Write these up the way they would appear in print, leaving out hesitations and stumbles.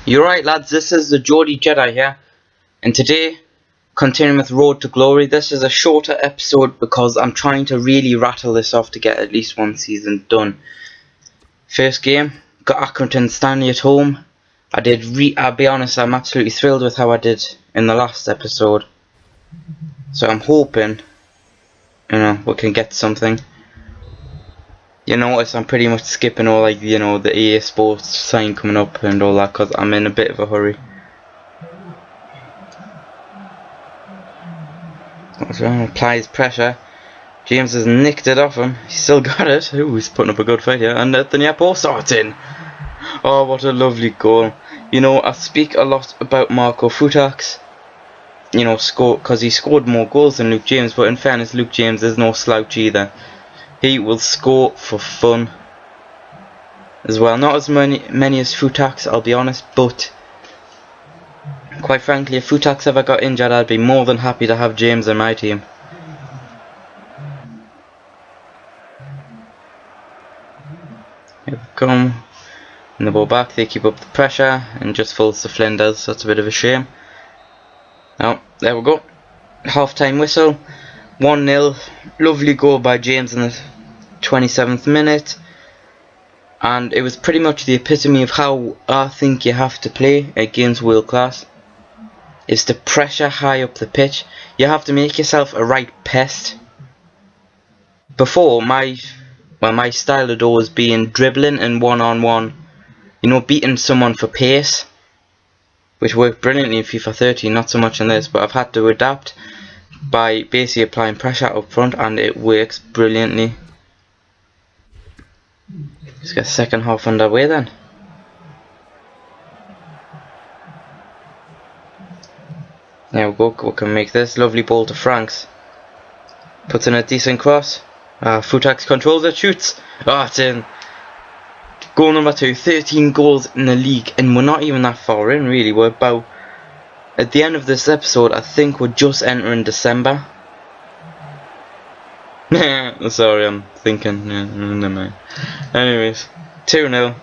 You're right, lads, this is the Geordie Jedi here, and today, continuing with Road to Glory, this is a shorter episode because I'm trying to really rattle this off to get at least one season done. First game, got Accrington Stanley at home. I'll be honest, I'm absolutely thrilled with how I did in the last episode. So I'm hoping, we can get something. You notice I'm pretty much skipping all the EA Sports sign coming up and all that because I'm in a bit of a hurry. Applies pressure. James has nicked it off him. He's still got it. Ooh, he's putting up a good fight here. And at the near post, it's in. Oh, what a lovely goal. I speak a lot about Marco Futax. Because he scored more goals than Luke James. But in fairness, Luke James is no slouch either. He will score for fun as well. Not as many as Futax, I'll be honest, but quite frankly, if Futax ever got injured, I'd be more than happy to have James in my team. Here we come. And the ball back, they keep up the pressure and just falls to Flinders. That's a bit of a shame. Oh, there we go. Half-time whistle. 1-0. Lovely goal by James in the 27th minute. And it was pretty much the epitome of how I think you have to play against world class. Is to pressure high up the pitch. You have to make yourself a right pest. Before, my style had always been dribbling and one-on-one. Beating someone for pace. Which worked brilliantly in FIFA 13, not so much in this, but I've had to adapt by basically applying pressure up front, and it works brilliantly. Let's get second half underway then. There we go, we can make this. Lovely ball to Franks. Puts in a decent cross. Futax controls it, shoots. It's in. Goal number 2, 13 goals in the league, and we're not even that far in really. We're about, at the end of this episode, I think we're just entering December. Sorry, I'm thinking, never mind. Anyways, 2-0.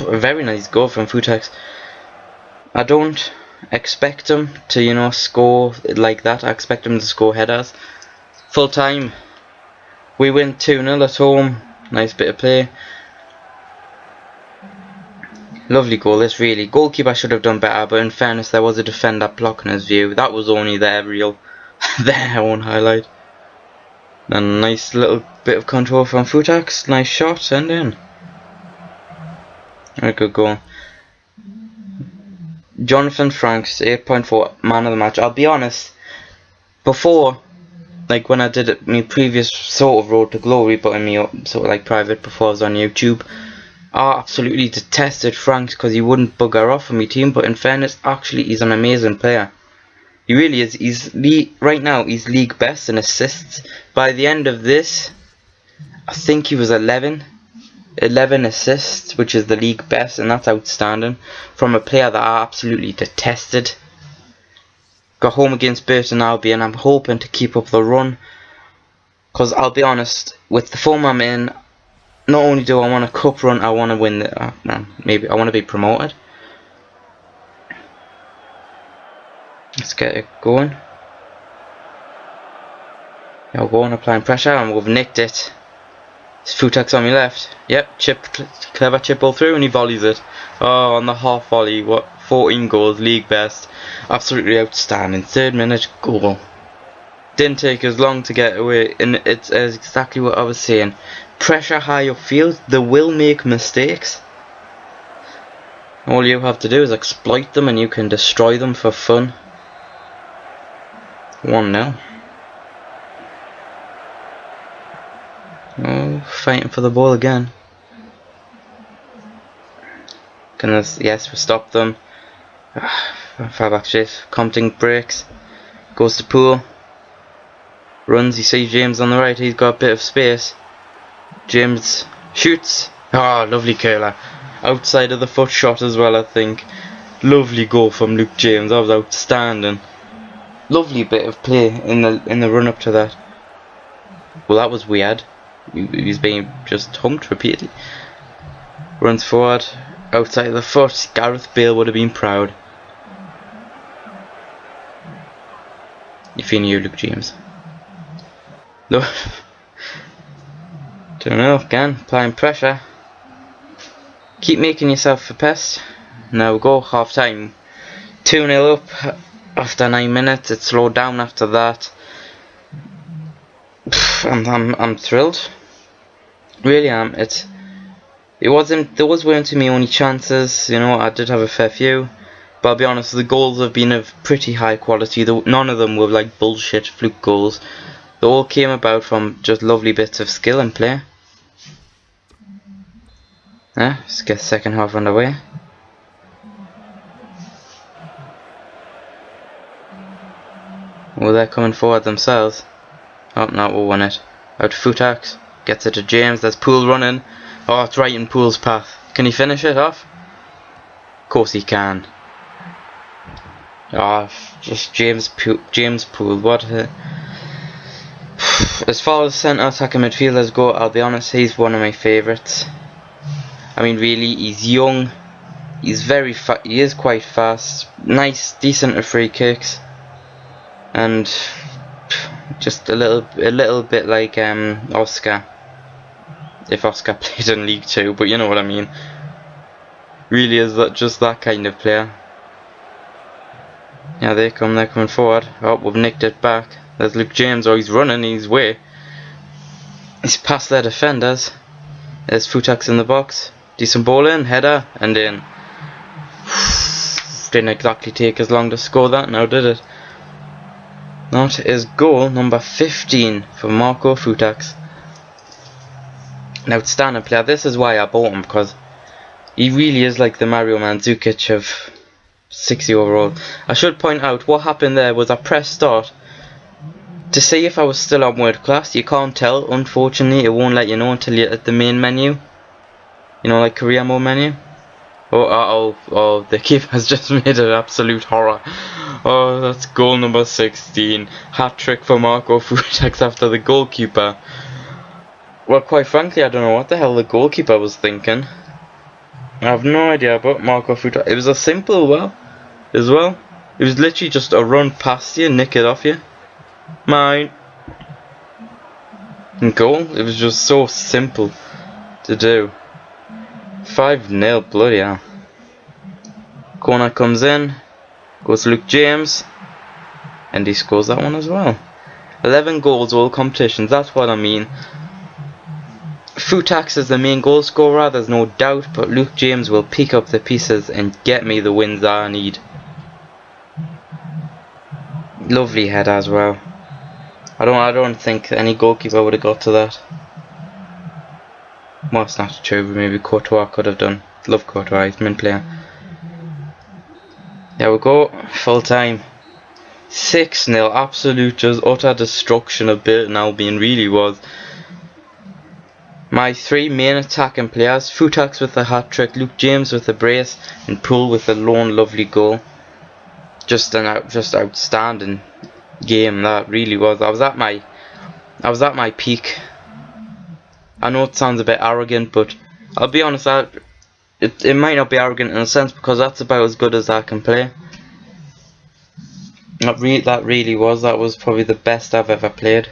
A very nice goal from Futax. I don't expect him to, score like that. I expect him to score headers. Full time. We win 2-0 at home. Nice bit of play. Lovely goal, this really. Goalkeeper should have done better, but in fairness, there was a defender blocking his view. That was only their own highlight. And a nice little bit of control from Futax. Nice shot, send in. Very good goal. Jonathan Franks, 8.4, man of the match. I'll be honest, before, when I did my previous sort of Road to Glory, putting me up private before I was on YouTube, I absolutely detested Franks because he wouldn't bugger off on my team. But in fairness, actually, he's an amazing player. He really is. Right now, he's league best in assists. By the end of this, I think he was 11 assists, which is the league best, and that's outstanding from a player that I absolutely detested. Got home against Burton Albion. I'm hoping to keep up the run, because I'll be honest, with the form I'm in, not only do I want a cup run, I want to win maybe I want to be promoted. Let's get it going. Now go on, applying pressure, and we've nicked it. It's Futax on my left. Yep, clever chip ball through, and he volleys it. Oh, on the half volley. What? 14 goals, league best. Absolutely outstanding. 3rd minute goal. Didn't take as long to get away, and it's exactly what I was saying. Pressure high upfield. They will make mistakes. All you have to do is exploit them, and you can destroy them for fun. 1-0. Oh, fighting for the ball again. Yes, we stopped them. Far back straight. Compton breaks. Goes to Poole. Runs, you see James on the right, he's got a bit of space. James shoots. Lovely curler. Outside of the foot shot as well, I think. Lovely goal from Luke James, that was outstanding. Lovely bit of play in the run up to that. Well, that was weird. He's being just humped repeatedly. Runs forward. outside of the foot. Gareth Bale would have been proud if he knew Luke James. No. Don't know, again, applying pressure. Keep making yourself a pest. Now we go, half time. 2-0 up after 9 minutes. It slowed down after that. I'm thrilled. Really am. Those weren't my only chances. You know, I did have a fair few. But I'll be honest, the goals have been of pretty high quality. None of them were like bullshit fluke goals. They all came about from just lovely bits of skill and play. Let's get second half underway. Oh, they're coming forward themselves. Oh, no, we won it. Out to Futax. Gets it to James. There's Poole running. Oh, it's right in Poole's path. Can he finish it off? Of course he can. Oh, just James Poole. What a... As far as centre attacking midfielders go, I'll be honest, he's one of my favourites. I mean, really, he's young. He's he is quite fast. Nice, decent at free kicks. And just a little bit like Oscar, if Oscar played in League 2, but you know what I mean. Really is just that kind of player. Yeah, they're coming forward. Oh, we've nicked it back. There's Luke James. Oh, he's running his way. He's past their defenders. There's Futax in the box. Decent ball in, header, and in. Didn't exactly take as long to score that, now did it? That is goal number 15 for Marco Futax. An outstanding player. This is why I bought him, because he really is like the Mario Mandzukic of 60 overall. I should point out, what happened there was I pressed start to see if I was still on world class. You can't tell, unfortunately. It won't let you know until you're at the main menu. You know, like career mode menu. Oh, the keeper's just made an absolute horror. Oh, that's goal number 16. Hat-trick for Marco Futax after the goalkeeper. Well, quite frankly, I don't know what the hell the goalkeeper was thinking. I have no idea about Marco Futax. It was a simple well, as well. It was literally just a run past you, nick it off you. Mine. And goal. It was just so simple to do. 5-0, bloody hell. Corner comes in, goes Luke James, and he scores that one as well. 11 goals, all competitions, that's what I mean. Futax is the main goal scorer, there's no doubt, but Luke James will pick up the pieces and get me the wins that I need. Lovely header as well. I don't think any goalkeeper would have got to that. Well, it's not true, but maybe Courtois could have done. Love Courtois, he's main player. There we go, full time. 6-0, absolute just utter destruction of Burton Albion really was. My three main attacking players, Futax with the hat-trick, Luke James with the brace, and Poole with the lone lovely goal. Just outstanding game that really was. I was at my peak. I know it sounds a bit arrogant, but I'll be honest, it might not be arrogant in a sense, because that's about as good as I can play. That was probably the best I've ever played.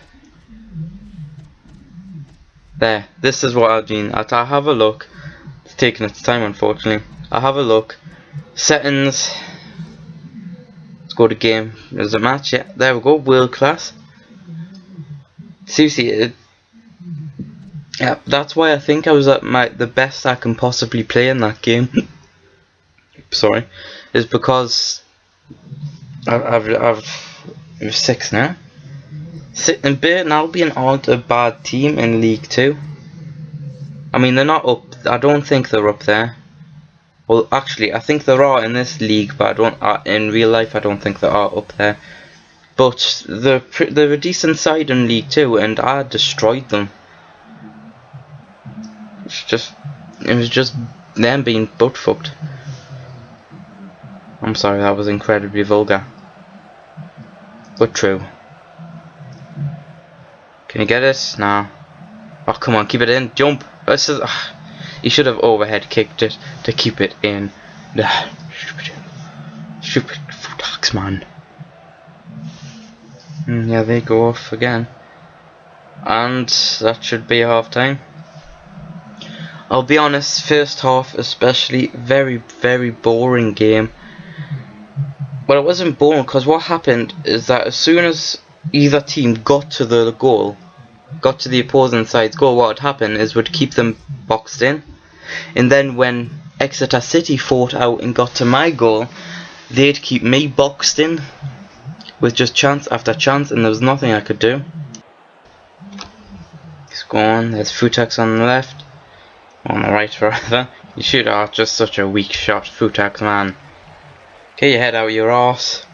There, this is what I mean. I have a look. It's taking its time, unfortunately. I have a look. Settings. Let's go to game. There's a match, yeah. There we go, world class. Seriously, yeah, that's why I think I was at the best I can possibly play in that game. Sorry, is because I've 6 now. And Burton Albion aren't a bad team in League 2. I mean, they're not up. I don't think they're up there. Well, actually, I think there are in this league, but in real life, I don't think they are up there. But they're a decent side in League 2, and I destroyed them. It was just them being butt fucked. I'm sorry, that was incredibly vulgar, but true. Can you get it? Nah. Oh, come on, keep it in. Jump. He should have overhead kicked it to keep it in. Stupid foot hacks, man. Yeah, they go off again. And that should be half time. I'll be honest, first half especially, very, very boring game. But it wasn't boring because what happened is that as soon as either team got to the goal, got to the opposing side's goal, what would happen is would keep them boxed in. And then when Exeter City fought out and got to my goal, they'd keep me boxed in with just chance after chance, and there was nothing I could do. He's gone. There's Futax on the left, on the right rather. You shoot out just such a weak shot, Futax, man. Get your head out your arse.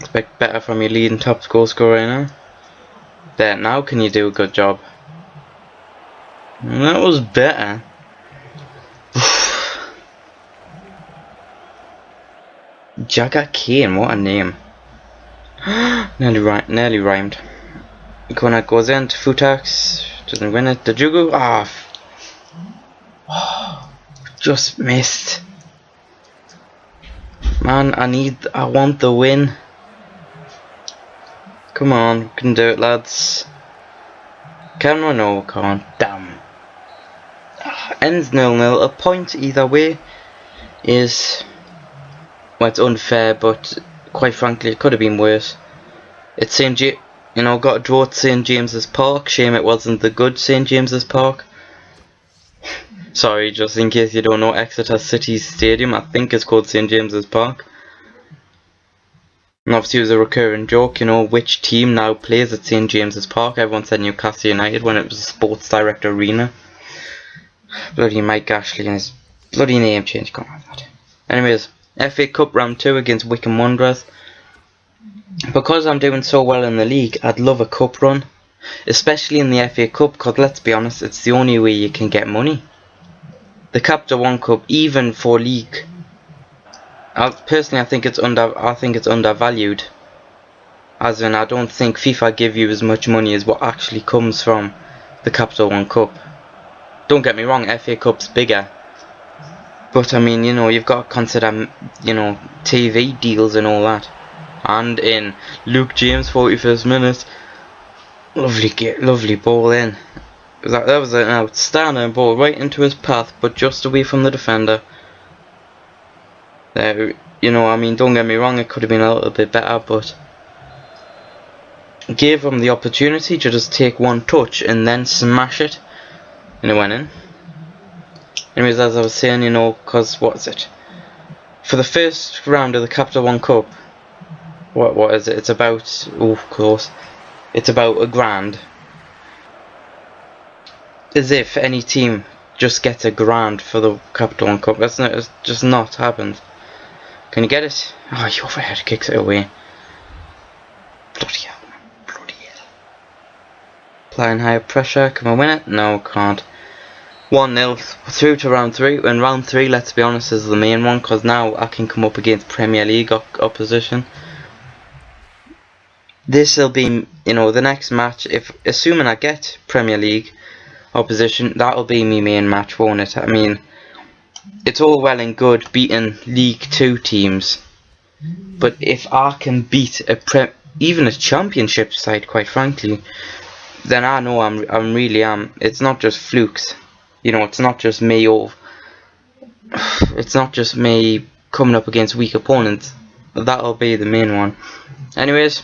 Expect better from your leading top goal scorer right now. There, now can you do a good job? That was better. Jagger Kane, what a name. nearly rhymed. Kona goes in to Futax, doesn't win it. Dajugu, just missed. Man, I want the win. Come on, we can do it, lads. Can we? No, we can't. Damn. Ends 0-0. A point either way is, well, it's unfair, but quite frankly, it could have been worse. It's got a draw at St James's Park. Shame it wasn't the good St James's Park. Sorry, just in case you don't know, Exeter City's stadium, I think it's called St James's Park. And obviously it was a recurring joke, which team now plays at St James's Park. Everyone said Newcastle United when it was a Sports Direct Arena. Bloody Mike Ashley and his bloody name change, can't have that. Anyways, FA Cup round 2 against Wycombe Wanderers. Because I'm doing so well in the league, I'd love a cup run. Especially in the FA Cup, because let's be honest, it's the only way you can get money. The Capital One Cup, even for league, personally I think it's undervalued. As in, I don't think FIFA give you as much money as what actually comes from the Capital One Cup. Don't get me wrong, FA Cup's bigger. But I mean, you've got to consider, TV deals and all that. And in Luke James, 41st minute, lovely ball in. That was an outstanding ball right into his path, but just away from the defender. There, don't get me wrong, it could have been a little bit better, but gave him the opportunity to just take one touch and then smash it, and it went in. Anyways, as I was saying, because what is it? For the first round of the Capital One Cup, what is it? It's about, of course, it's about £1,000. As if any team just gets £1,000 for the Capital One Cup. It's just not happened. Can you get it? Oh, he overhead kicks it away. Bloody hell, man. Bloody hell. Applying higher pressure. Can we win it? No, can't. 1-0 through to round 3. And round 3, let's be honest, is the main one, because now I can come up against Premier League opposition. This will be, the next match. Assuming I get Premier League opposition, that'll be my main match, won't it? I mean, it's all well and good beating League 2 teams, but if I can beat even a Championship side, quite frankly, then I know I'm really am. It's not just flukes, it's not just me it's not just me coming up against weak opponents. That'll be the main one. Anyways,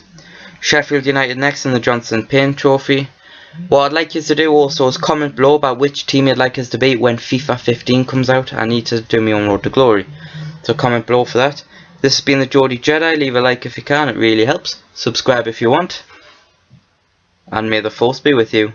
Sheffield United next in the Johnson Payne Trophy. What I'd like you to do also is comment below about which team you'd like us to beat when FIFA 15 comes out. I need to do my own road to glory, so comment below for that. This has been the Geordie Jedi. Leave a like if you can, it really helps. Subscribe if you want, and may the force be with you.